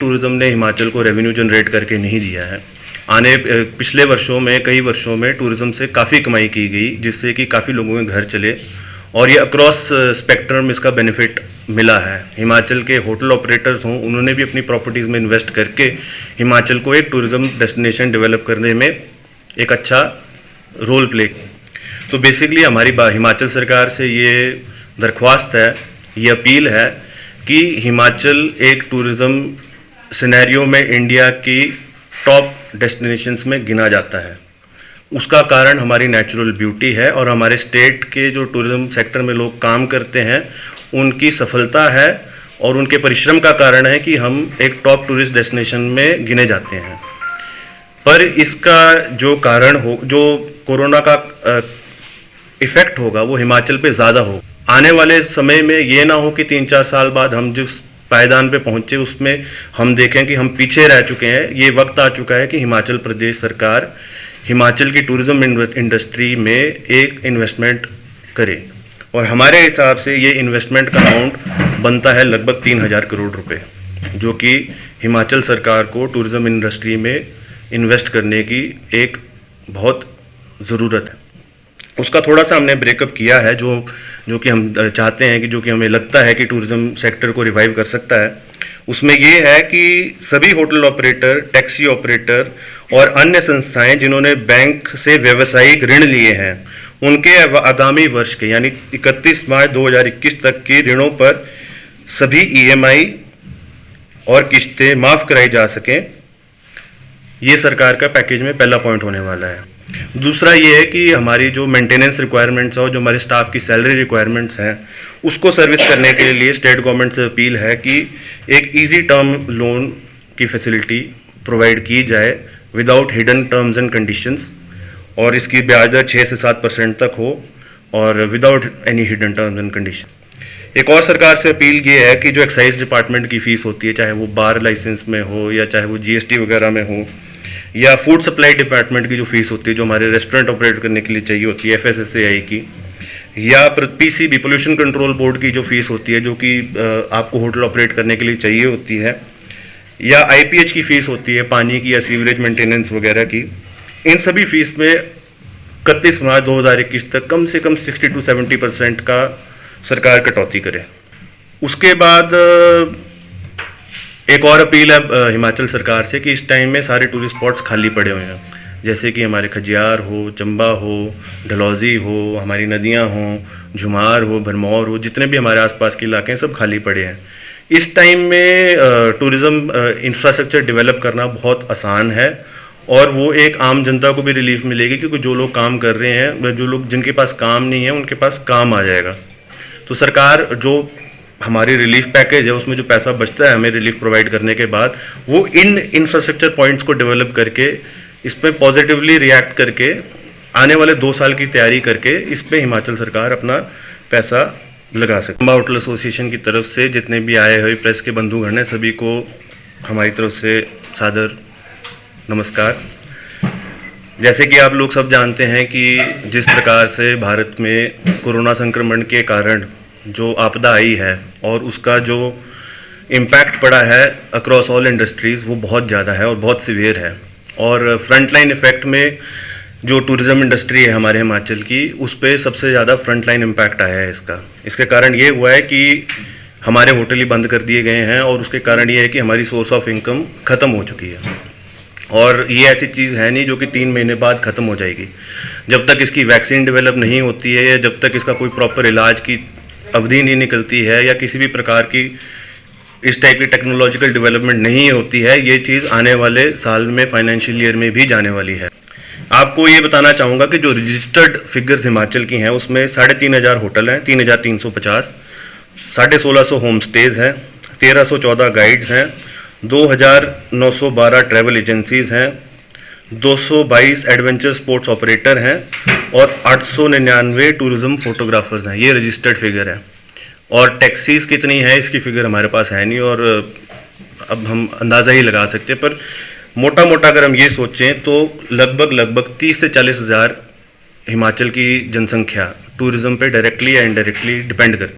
Tourism ने हिमाचल को revenue generate करके नहीं दिया है। पिछले वर्षों में कई वर्षों में टूरिज्म से काफ़ी कमाई की गई, जिससे कि काफ़ी लोगों के घर चले और ये अक्रॉस स्पेक्ट्रम इसका बेनिफिट मिला है। हिमाचल के होटल ऑपरेटर्स हों, उन्होंने भी अपनी प्रॉपर्टीज़ में इन्वेस्ट करके हिमाचल को एक टूरिज्म डेस्टिनेशन डेवलप करने में एक अच्छा रोल प्ले। तो बेसिकली हमारी हिमाचल सरकार से ये दरख्वास्त है, ये अपील है कि हिमाचल एक टूरिज़्म सिनेरियो में इंडिया की टॉप डेस्टिनेशंस में गिना जाता है। उसका कारण हमारी नेचुरल ब्यूटी है और हमारे स्टेट के जो टूरिज़्म सेक्टर में लोग काम करते हैं उनकी सफलता है और उनके परिश्रम का कारण है कि हम एक टॉप टूरिस्ट डेस्टिनेशन में गिने जाते हैं। पर इसका जो कारण हो, जो कोरोना का इफ़ेक्ट होगा वो हिमाचल पे ज़्यादा हो। आने वाले समय में ये ना हो कि 3-4 साल बाद हम जिस पायदान पे पहुँचे उसमें हम देखें कि हम पीछे रह चुके हैं। ये वक्त आ चुका है कि हिमाचल प्रदेश सरकार हिमाचल की टूरिज़्म इंडस्ट्री में एक इन्वेस्टमेंट करे और हमारे हिसाब से ये इन्वेस्टमेंट का अमाउंट बनता है लगभग 3000 करोड़ रुपए, जो कि हिमाचल सरकार को टूरिज़्म इंडस्ट्री में इन्वेस्ट करने की एक बहुत ज़रूरत है। उसका थोड़ा सा हमने ब्रेकअप किया है, जो कि हम चाहते हैं कि जो कि हमें लगता है कि टूरिज़्म सेक्टर को रिवाइव कर सकता है। उसमें ये है कि सभी होटल ऑपरेटर, टैक्सी ऑपरेटर और अन्य संस्थाएं जिन्होंने बैंक से व्यावसायिक ऋण लिए हैं, उनके आगामी वर्ष के यानी 31 मार्च 2021 तक के ऋणों पर सभी EMI और किस्तें माफ़ कराई जा सकें। ये सरकार का पैकेज में पहला पॉइंट होने वाला है। दूसरा ये है कि हमारी जो मेंटेनेंस रिक्वायरमेंट्स है और जो हमारे स्टाफ की सैलरी रिक्वायरमेंट्स हैं उसको सर्विस करने के लिए स्टेट गवर्नमेंट से अपील है कि एक इजी टर्म लोन की फैसिलिटी प्रोवाइड की जाए without hidden terms and conditions, और इसकी ब्याज दर 6 से 7% तक हो और without any hidden terms and condition. एक और सरकार से अपील ये है कि जो एक्साइज डिपार्टमेंट की फ़ीस होती है, चाहे वो बार लाइसेंस में हो या चाहे वो GST वगैरह में हो, या फूड सप्लाई डिपार्टमेंट की जो फीस होती है जो हमारे रेस्टोरेंट ऑपरेट करने के लिए चाहिए होती है FSSAI की, या PCB पोल्यूशन कंट्रोल बोर्ड की जो फीस होती है जो कि आपको होटल ऑपरेट करने के लिए चाहिए होती है, या IPH की फ़ीस होती है पानी की या सीवरेज मेंटेनेंस वगैरह की, इन सभी फीस में 31 मार्च 2021 तक कम से कम 60 to 70% का सरकार कटौती करे। उसके बाद एक और अपील है हिमाचल सरकार से कि इस टाइम में सारे टूरिस्ट स्पॉट्स खाली पड़े हुए हैं, जैसे कि हमारे खजियार हो, चंबा हो, डलहौजी हो, हमारी नदियां हों, झुमार हो, भरमौर हो, जितने भी हमारे आसपास के इलाके हैं सब खाली पड़े हैं। इस टाइम में टूरिज़्म इंफ्रास्ट्रक्चर डेवलप करना बहुत आसान है और वो एक आम जनता को भी रिलीफ मिलेगी, क्योंकि जो लोग काम कर रहे हैं, जो लोग जिनके पास काम नहीं है उनके पास काम आ जाएगा। तो सरकार जो हमारी रिलीफ पैकेज है उसमें जो पैसा बचता है हमें रिलीफ प्रोवाइड करने के बाद, वो इन इंफ्रास्ट्रक्चर पॉइंट्स को डेवलप करके इस पर पॉजिटिवली रिएक्ट करके आने वाले 2 साल की तैयारी करके इस पर हिमाचल सरकार अपना पैसा लगा सकती है। चंबा होटल एसोसिएशन की तरफ से जितने भी आए हुए प्रेस के बंधुगण हैं सभी को हमारी तरफ से सादर नमस्कार। जैसे कि आप लोग सब जानते हैं कि जिस प्रकार से भारत में कोरोना संक्रमण के कारण जो आपदा आई है और उसका जो इम्पैक्ट पड़ा है अक्रॉस ऑल इंडस्ट्रीज़ वो बहुत ज़्यादा है और बहुत सीवियर है, और फ्रंट लाइन इफ़ेक्ट में जो टूरिज़्म इंडस्ट्री है हमारे हिमाचल की, उस पर सबसे ज़्यादा फ्रंट लाइन इम्पैक्ट आया है इसका। इसके कारण ये हुआ है कि हमारे होटल ही बंद कर दिए गए हैं और उसके कारण ये है कि हमारी सोर्स ऑफ इनकम ख़त्म हो चुकी है, और ये ऐसी चीज़ है नहीं जो कि 3 महीने बाद ख़त्म हो जाएगी। जब तक इसकी वैक्सीन डेवलप नहीं होती है या जब तक इसका कोई प्रॉपर इलाज की अवधि नहीं निकलती है या किसी भी प्रकार की इस टाइप की टेक्नोलॉजिकल डेवलपमेंट नहीं होती है, ये चीज़ आने वाले साल में फाइनेंशियल ईयर में भी जाने वाली है। आपको ये बताना चाहूँगा कि जो रजिस्टर्ड फिगर्स हिमाचल की हैं उसमें 3500 होटल हैं, 3350, 1650 होम स्टेज़ हैं, 1314 गाइड्स हैं, 2912 ट्रैवल एजेंसीज़ हैं, 222 एडवेंचर स्पोर्ट्स ऑपरेटर हैं और 899 टूरिज़्म फोटोग्राफर्स हैं। ये रजिस्टर्ड फिगर है, और टैक्सीज़ कितनी है इसकी फिगर हमारे पास है नहीं, और अब हम अंदाज़ा ही लगा सकते हैं, पर मोटा मोटा अगर हम ये सोचें तो लगभग 30 से 40 हज़ार हिमाचल की जनसंख्या टूरिज़्म पे डायरेक्टली या इनडायरेक्टली डिपेंड करती है।